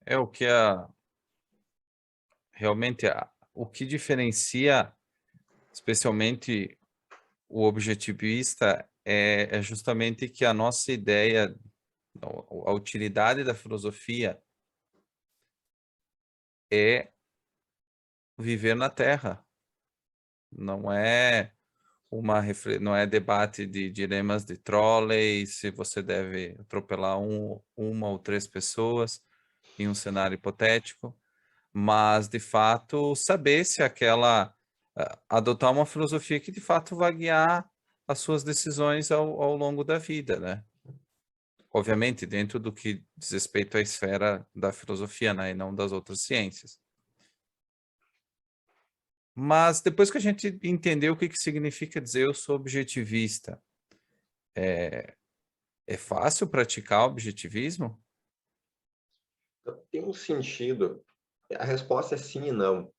É o que realmente o que diferencia, especialmente o objetivista, é justamente que a nossa ideia, a utilidade da filosofia é viver na Terra. Não é não é debate de dilemas de trolley, se você deve atropelar uma ou três pessoas em um cenário hipotético, mas de fato saber se adotar uma filosofia que de fato vai guiar as suas decisões ao longo da vida, né? Obviamente, dentro do que diz respeito à esfera da filosofia, né, e não das outras ciências. Mas depois que a gente entendeu o que significa dizer eu sou objetivista, é fácil praticar objetivismo? Então, tem um sentido. A resposta é sim e não.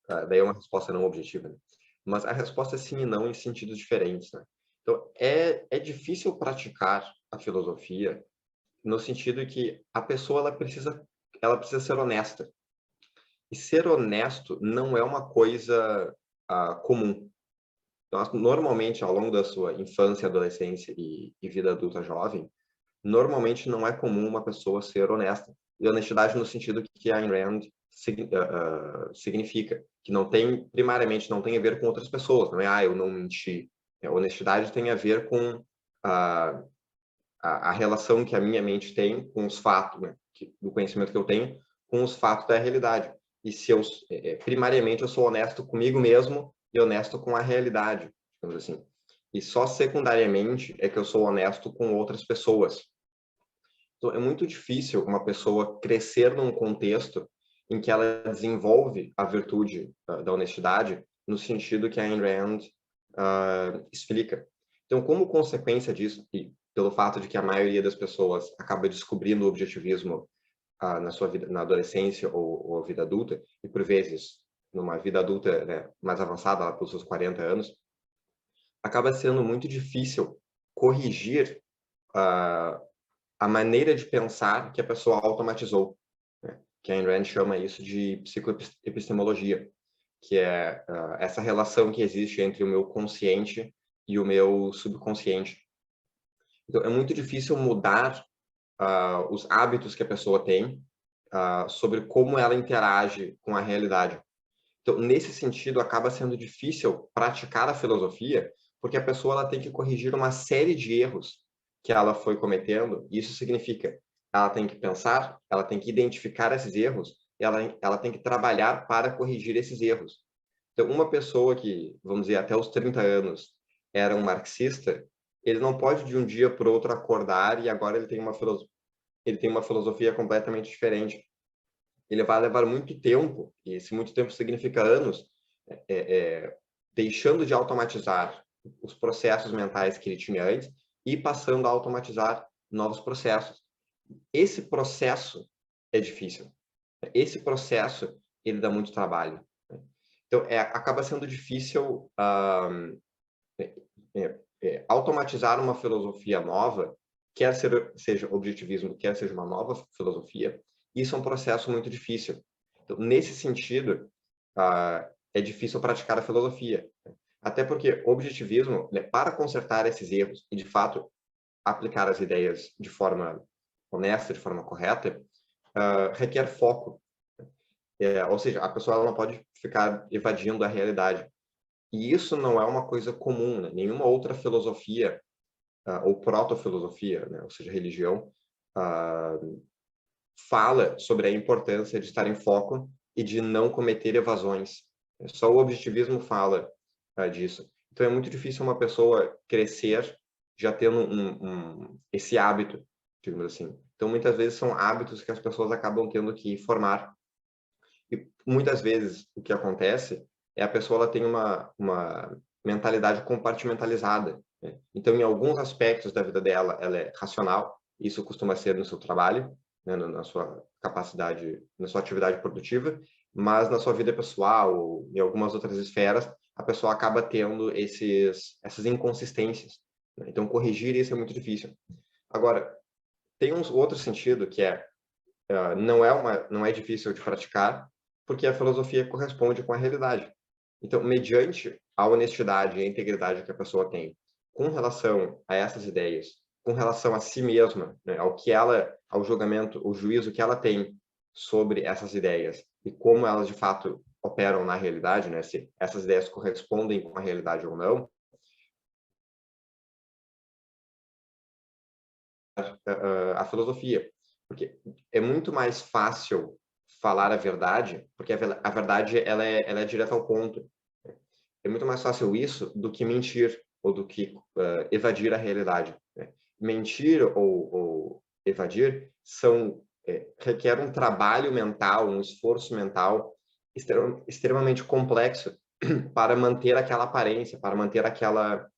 Tá? Daí é uma resposta não objetiva, né? Mas a resposta é sim e não em sentidos diferentes, né? Então, é difícil praticar a filosofia no sentido que a pessoa ela precisa ser honesta. E ser honesto não é uma coisa comum. Nós, normalmente, ao longo da sua infância, adolescência e vida adulta jovem, normalmente não é comum uma pessoa ser honesta. E honestidade no sentido que a Ayn Rand significa, que primariamente não tem a ver com outras pessoas, não é, eu não menti. Honestidade tem a ver com a, a relação que a minha mente tem com os fatos, né, do conhecimento que eu tenho, com os fatos da realidade. E se eu, primariamente, eu sou honesto comigo mesmo e honesto com a realidade, digamos assim. E só secundariamente é que eu sou honesto com outras pessoas. Então, é muito difícil uma pessoa crescer num contexto em que ela desenvolve a virtude da honestidade no sentido que a Ayn Rand explica. Então, como consequência disso, e pelo fato de que a maioria das pessoas acaba descobrindo o objetivismo na sua vida, na adolescência ou vida adulta, e por vezes numa vida adulta, né, mais avançada, lá pelos seus 40 anos, acaba sendo muito difícil corrigir uh, a maneira de pensar que a pessoa automatizou, né? Que a Ayn Rand chama isso de psicoepistemologia, que é essa relação que existe entre o meu consciente e o meu subconsciente. Então, é muito difícil mudar os hábitos que a pessoa tem sobre como ela interage com a realidade. Então, nesse sentido, acaba sendo difícil praticar a filosofia, porque a pessoa ela tem que corrigir uma série de erros que ela foi cometendo. Isso significa, ela tem que pensar, ela tem que identificar esses erros, e ela tem que trabalhar para corrigir esses erros. Então, uma pessoa que, vamos dizer, até os 30 anos era um marxista, ele não pode de um dia para o outro acordar e agora ele tem uma filosofia completamente diferente. Ele vai levar muito tempo, e esse muito tempo significa anos, é, deixando de automatizar os processos mentais que ele tinha antes e passando a automatizar novos processos. Esse processo é difícil. Esse processo, ele dá muito trabalho. Então, acaba sendo difícil automatizar uma filosofia nova, seja objetivismo, quer seja uma nova filosofia, isso é um processo muito difícil. Então, nesse sentido, é difícil praticar a filosofia. Até porque objetivismo, né, para consertar esses erros e, de fato, aplicar as ideias de forma honesta, de forma correta, requer foco. Ou seja, a pessoa ela não pode ficar evadindo a realidade. E isso não é uma coisa comum, né? Nenhuma outra filosofia, ou proto-filosofia, né? Ou seja, religião, fala sobre a importância de estar em foco e de não cometer evasões. Só o objetivismo fala disso. Então é muito difícil uma pessoa crescer já tendo esse hábito, digamos assim. Então muitas vezes são hábitos que as pessoas acabam tendo que formar. E muitas vezes o que acontece é a pessoa ela tem uma mentalidade compartimentalizada, né? Então, em alguns aspectos da vida dela, ela é racional, isso costuma ser no seu trabalho, né, na sua capacidade, na sua atividade produtiva, mas na sua vida pessoal, ou em algumas outras esferas, a pessoa acaba tendo essas inconsistências, né? Então, corrigir isso é muito difícil. Agora, tem um outro sentido que é não é difícil de praticar, porque a filosofia corresponde com a realidade. Então, mediante a honestidade e a integridade que a pessoa tem com relação a essas ideias, com relação a si mesma, né, ao julgamento, o juízo que ela tem sobre essas ideias e como elas de fato operam na realidade, né, se essas ideias correspondem com a realidade ou não, a filosofia. Porque é muito mais fácil falar a verdade, porque a verdade ela é direta ao ponto. É muito mais fácil isso do que mentir ou do que evadir a realidade, né? Mentir ou evadir requer um trabalho mental, um esforço mental extremamente complexo para manter aquela aparência, para manter aquela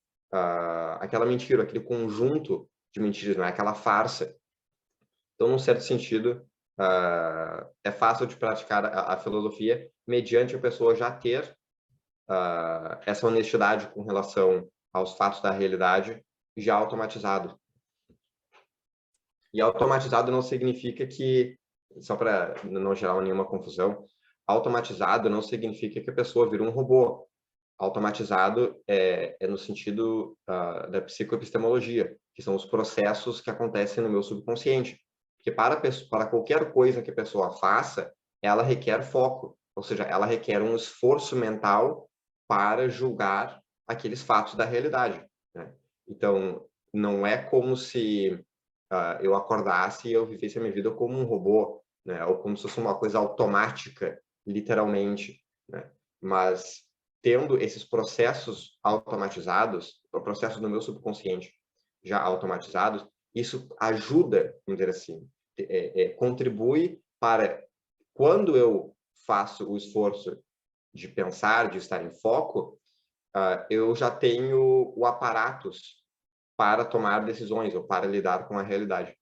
mentira, aquele conjunto de mentiras, não é? Aquela farsa. Então, num certo sentido, é fácil de praticar a filosofia mediante a pessoa já ter essa honestidade com relação aos fatos da realidade já automatizado. E automatizado não significa que, só para não gerar nenhuma confusão, automatizado não significa que a pessoa vira um robô. Automatizado é no sentido da psicoepistemologia, que são os processos que acontecem no meu subconsciente. Porque para qualquer coisa que a pessoa faça, ela requer foco, ou seja, ela requer um esforço mental para julgar aqueles fatos da realidade, né? Então, não é como se eu acordasse e eu vivesse a minha vida como um robô, né? Ou como se fosse uma coisa automática, literalmente, né? Mas tendo esses processos automatizados, o processo do meu subconsciente já automatizados, isso ajuda, vamos dizer assim, contribui para quando eu faço o esforço de pensar, de estar em foco, eu já tenho o aparatos para tomar decisões ou para lidar com a realidade.